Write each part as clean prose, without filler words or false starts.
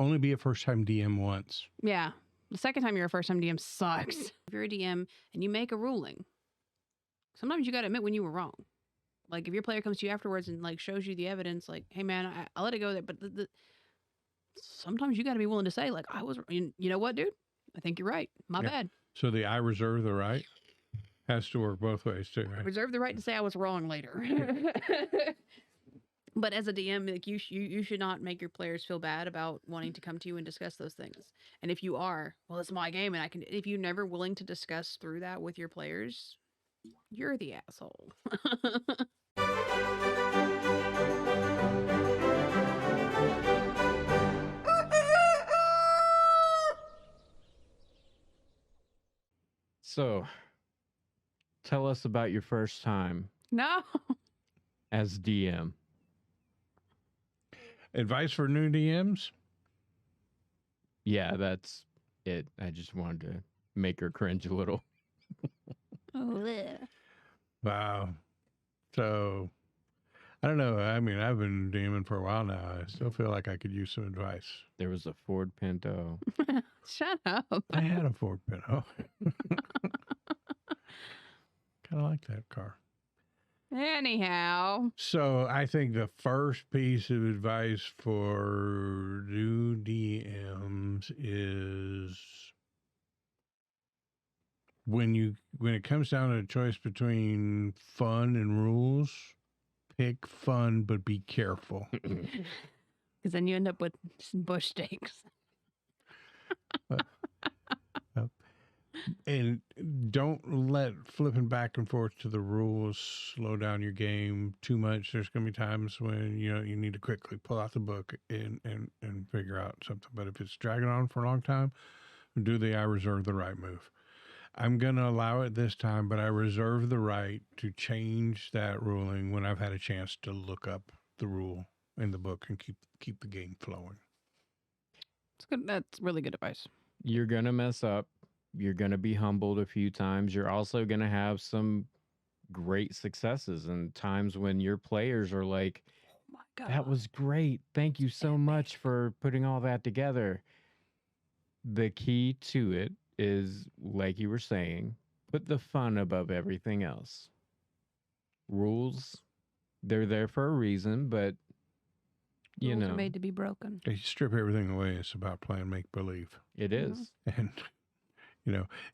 Only be a first-time DM once. Yeah. The second time you're a first-time DM sucks. If you're a DM and you make a ruling, sometimes you got to admit when you were wrong. Like, if your player comes to you afterwards and, like, shows you the evidence, like, hey, man, I let it go there. But sometimes you got to be willing to say, like, you know what, dude? I think you're right. My bad. So the I reserve the right has to work both ways, too, right? I reserve the right to say I was wrong later. But as a DM, like, you should not make your players feel bad about wanting to come to you and discuss those things. And if you are, well, it's my game, and if you're never willing to discuss through that with your players, you're the asshole. So, tell us about your first time No. as DM. Advice for new DMs? Yeah, that's it. I just wanted to make her cringe a little. Oh, yeah. Wow. So, I don't know. I mean, I've been DMing for a while now. I still feel like I could use some advice. There was a Ford Pinto. Shut up. I had a Ford Pinto. Kind of like that car. Anyhow. So I think the first piece of advice for new DMs is when it comes down to a choice between fun and rules, pick fun, but be careful. Because then you end up with bush steaks. And don't let flipping back and forth to the rules slow down your game too much. There's going to be times when you need to quickly pull out the book and figure out something. But if it's dragging on for a long time, do the I reserve the right move. I'm going to allow it this time, but I reserve the right to change that ruling when I've had a chance to look up the rule in the book and keep the game flowing. That's good. That's really good advice. You're going to mess up. You're going to be humbled a few times. You're also going to have some great successes and times when your players are like, Oh my God. that was great. Thank you so much for putting all that together. The key to it is, like you were saying, put the fun above everything else. Rules, they're there for a reason, but Rules are made to be broken. If you strip everything away, it's about playing make-believe. It is. And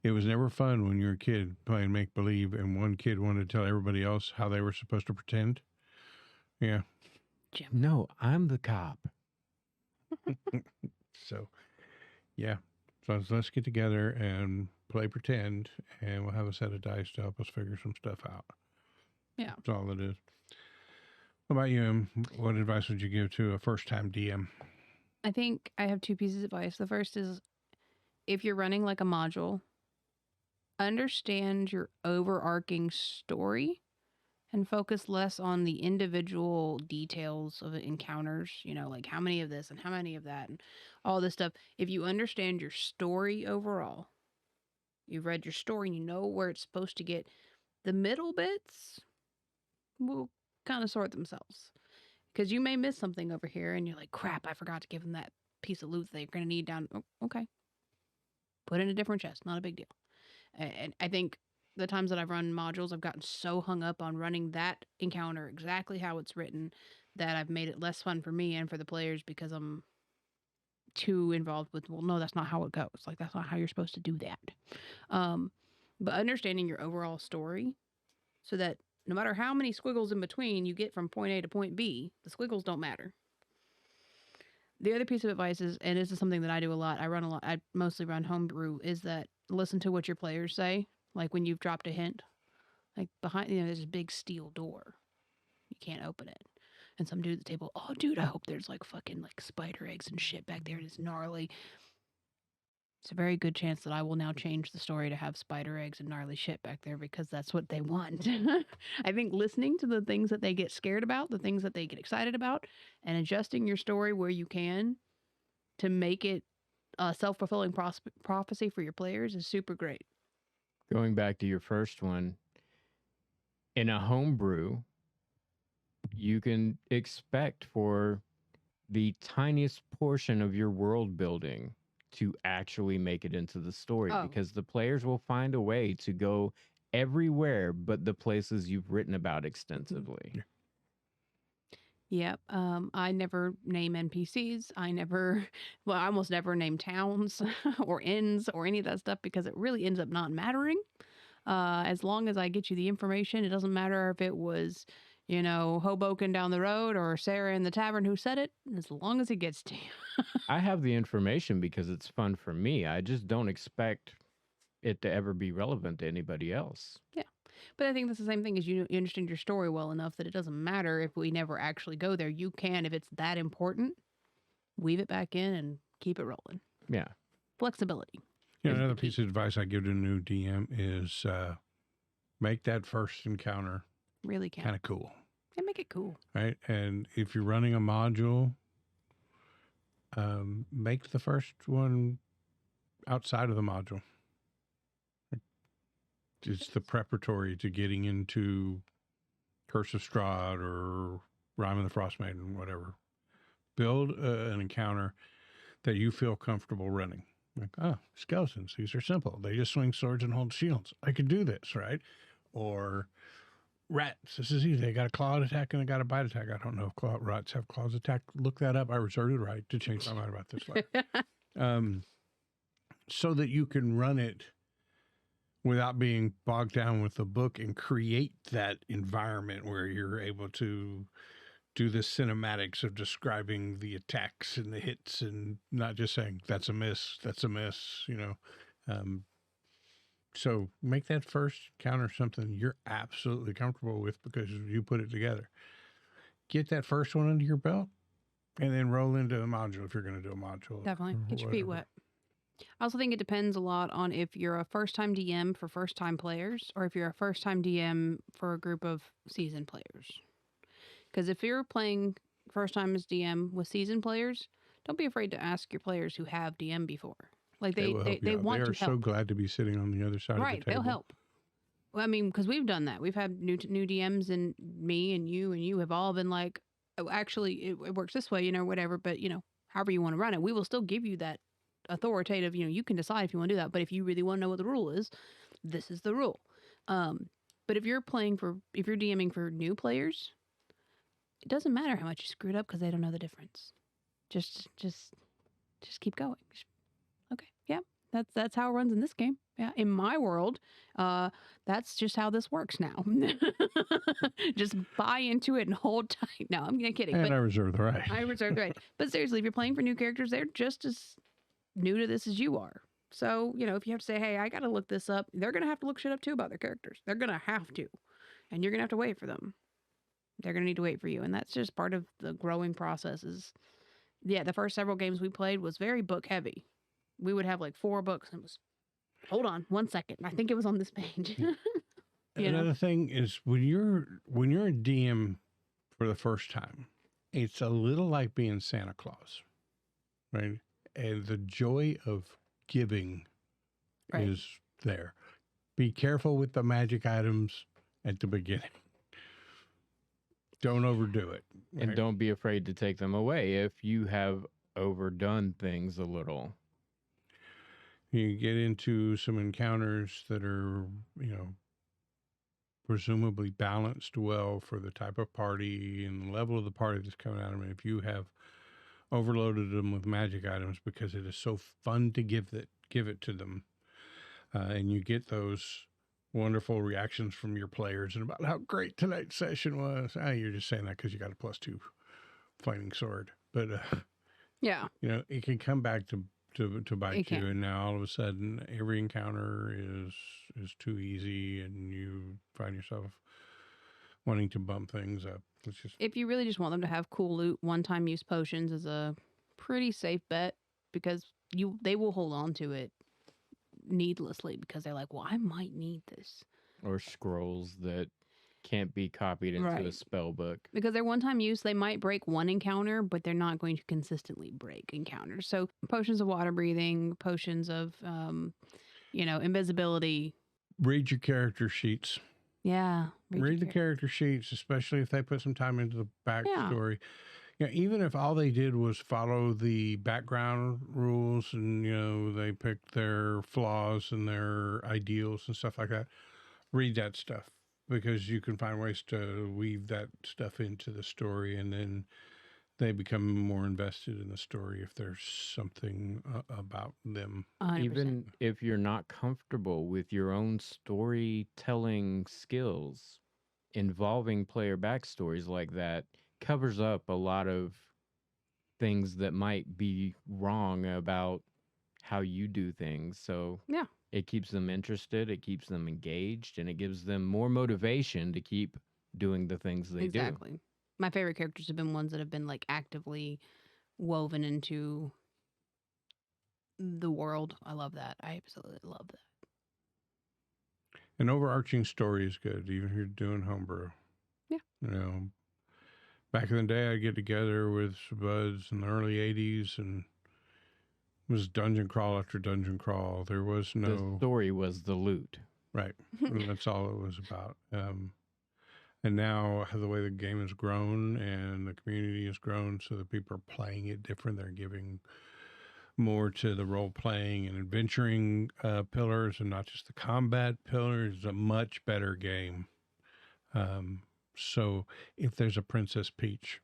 it was never fun when you were a kid playing make-believe and one kid wanted to tell everybody else how they were supposed to pretend. Yeah. Jim. No, I'm the cop. So, yeah. So let's get together and play pretend, and we'll have a set of dice to help us figure some stuff out. Yeah. That's all it is. What about you, Em? What advice would you give to a first-time DM? I think I have two pieces of advice. The first is, if you're running like a module, understand your overarching story and focus less on the individual details of encounters, like how many of this and how many of that and all this stuff. If you understand your story overall, you've read your story and you know where it's supposed to get, the middle bits will kind of sort themselves. Because you may miss something over here and you're like, crap, I forgot to give them that piece of loot they're going to need down. Oh, okay. Put it in a different chest. Not a big deal. And I think the times that I've run modules, I've gotten so hung up on running that encounter exactly how it's written that I've made it less fun for me and for the players because I'm too involved with, well, no, that's not how it goes. Like, that's not how you're supposed to do that. But understanding your overall story so that no matter how many squiggles in between you get from point A to point B, the squiggles don't matter. The other piece of advice is, and this is something that I do a lot, I mostly run homebrew, is that listen to what your players say. Like when you've dropped a hint, like behind, there's this big steel door. You can't open it. And some dude at the table, oh, dude, I hope there's like fucking like spider eggs and shit back there. It's gnarly. It's a very good chance that I will now change the story to have spider eggs and gnarly shit back there because that's what they want. I think listening to the things that they get scared about, the things that they get excited about, and adjusting your story where you can to make it a self-fulfilling prophecy for your players is super great. Going back to your first one, in a homebrew, you can expect for the tiniest portion of your world building to actually make it into the story, Oh. because the players will find a way to go everywhere but the places you've written about extensively. Yeah. Yep. I never name NPCs. I almost never name towns or inns or any of that stuff because it really ends up not mattering. As long as I get you the information, it doesn't matter if it was, Hoboken down the road or Sarah in the tavern who said it, as long as it gets to you. I have the information because it's fun for me. I just don't expect it to ever be relevant to anybody else. Yeah. But I think that's the same thing as you understand your story well enough that it doesn't matter if we never actually go there. You can, if it's that important, weave it back in and keep it rolling. Yeah. Flexibility. Another piece of advice I give to a new DM is make that first encounter really can kind of cool. And make it cool. Right? And if you're running a module, make the first one outside of the module. It's the preparatory to getting into Curse of Strahd or Rime of the Frost Maiden, whatever. Build an encounter that you feel comfortable running. Like, skeletons, these are simple. They just swing swords and hold shields. I could do this, right? Or rats, this is easy. They got a clawed attack and they got a bite attack. I don't know if rats have claws attack. Look that up. I reserve the right to change my mind about this later. So that you can run it without being bogged down with the book and create that environment where you're able to do the cinematics of describing the attacks and the hits and not just saying, that's a miss, So make that first counter something you're absolutely comfortable with because you put it together. Get that first one under your belt and then roll into a module if you're going to do a module. Definitely. Get your feet wet. I also think it depends a lot on if you're a first-time DM for first-time players or if you're a first-time DM for a group of seasoned players. Because if you're playing first-time as DM with seasoned players, don't be afraid to ask your players who have DM before. Like they want to help. They are so glad to be sitting on the other side of the table. Right, they'll help. Well, I mean, because we've done that. We've had new DMs, and me and you have all been like, oh, actually, it works this way, whatever. But however you want to run it, we will still give you that authoritative. You can decide if you want to do that. But if you really want to know what the rule is, this is the rule. But if you're DMing for new players, it doesn't matter how much you screwed up because they don't know the difference. Just keep going. Okay, yeah, that's how it runs in this game. Yeah, in my world, that's just how this works now. Just buy into it and hold tight. No, I'm kidding. And I reserve the right. I reserve the right. But seriously, if you're playing for new characters, they're just as new to this as you are. So, if you have to say, hey, I got to look this up, they're going to have to look shit up too about their characters. They're going to have to. And you're going to have to wait for them. They're going to need to wait for you. And that's just part of the growing process the first several games we played was very book heavy. We would have like 4 books and it was, hold on 1 second. I think it was on this page. Another thing is when you're a DM for the first time, it's a little like being Santa Claus, right? And the joy of giving is there. Be careful with the magic items at the beginning. Don't overdo it. Right? And don't be afraid to take them away if you have overdone things a little. You get into some encounters that are, presumably balanced well for the type of party and the level of the party that's coming out of it. If you have overloaded them with magic items because it is so fun to give it to them, and you get those wonderful reactions from your players and about how great tonight's session was. You're just saying that because you got a +2 flaming sword, but yeah, it can come back to bite you, and now all of a sudden every encounter is too easy, and you find yourself wanting to bump things up. It's just, if you really just want them to have cool loot, one-time use potions is a pretty safe bet because they will hold on to it needlessly because they're like, well, I might need this. Or scrolls that can't be copied into a spell book. Because they're one-time use, they might break one encounter, but they're not going to consistently break encounters. So potions of water breathing, potions of, invisibility. Read your character sheets. Yeah. Read the character sheets, especially if they put some time into the backstory. Yeah, even if all they did was follow the background rules and, they picked their flaws and their ideals and stuff like that, read that stuff because you can find ways to weave that stuff into the story, and then they become more invested in the story if there's something about them. 100%. Even if you're not comfortable with your own storytelling skills, involving player backstories like that covers up a lot of things that might be wrong about how you do things. So Yeah. it keeps them interested, it keeps them engaged, and it gives them more motivation to keep doing the things they do. Exactly. My favorite characters have been ones that have been like actively woven into the world. I love that. I absolutely love that. An overarching story is good, even if you're doing homebrew. Yeah. Back in the day, I'd get together with some buds in the early 80s, and it was dungeon crawl after dungeon crawl. There was The no... story was the loot. Right. And that's all it was about. And now the way the game has grown and the community has grown, so that people are playing it different. They're giving more to the role playing and adventuring pillars and not just the combat pillars. It's a much better game. So if there's a Princess Peach,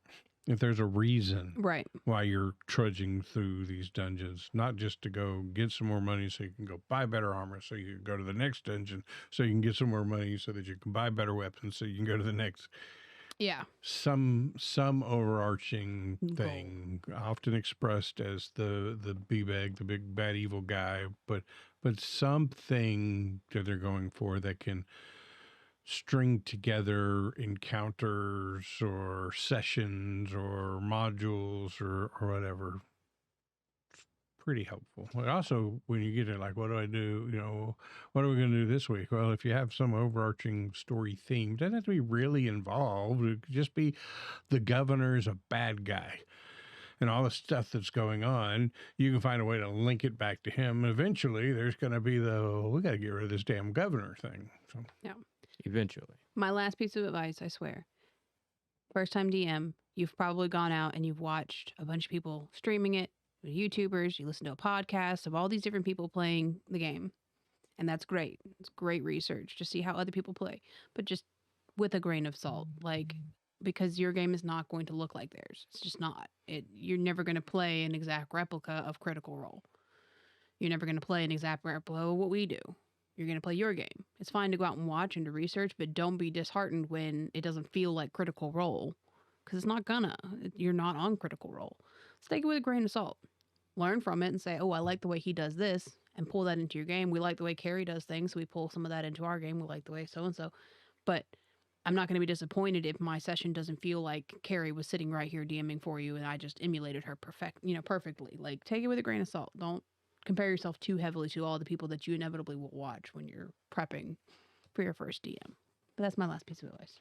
if there's a reason Right. why you're trudging through these dungeons, not just to go get some more money so you can go buy better armor, so you can go to the next dungeon, so you can get some more money so that you can buy better weapons, so you can go to the next. Yeah. Some overarching thing, often expressed as the B-bag, the big bad evil guy, but something that they're going for that can string together encounters or sessions or modules or whatever. It's pretty helpful. But also, when you get it, like, what do I do? What are we going to do this week? Well, if you have some overarching story theme, it doesn't have to be really involved. It could just be the governor's a bad guy. And all the stuff that's going on, you can find a way to link it back to him. Eventually, there's going to be we got to get rid of this damn governor thing. So. Yeah. Eventually. My last piece of advice, I swear. First time DM, you've probably gone out and you've watched a bunch of people streaming it, YouTubers, you listen to a podcast of all these different people playing the game. And that's great. It's great research to see how other people play, but just with a grain of salt, because your game is not going to look like theirs. It's just not. You're never going to play an exact replica of Critical Role. You're never going to play an exact replica of what we do. You're going to play your game. It's fine to go out and watch and to research, but don't be disheartened when it doesn't feel like Critical Role, because it's not gonna. You're not on Critical Role. So take it with a grain of salt. Learn from it and say, oh, I like the way he does this, and pull that into your game. We like the way Carrie does things, so we pull some of that into our game. We like the way so-and-so. But I'm not going to be disappointed if my session doesn't feel like Carrie was sitting right here DMing for you and I just emulated her perfectly. Like, take it with a grain of salt. Don't compare yourself too heavily to all the people that you inevitably will watch when you're prepping for your first DM. But that's my last piece of advice.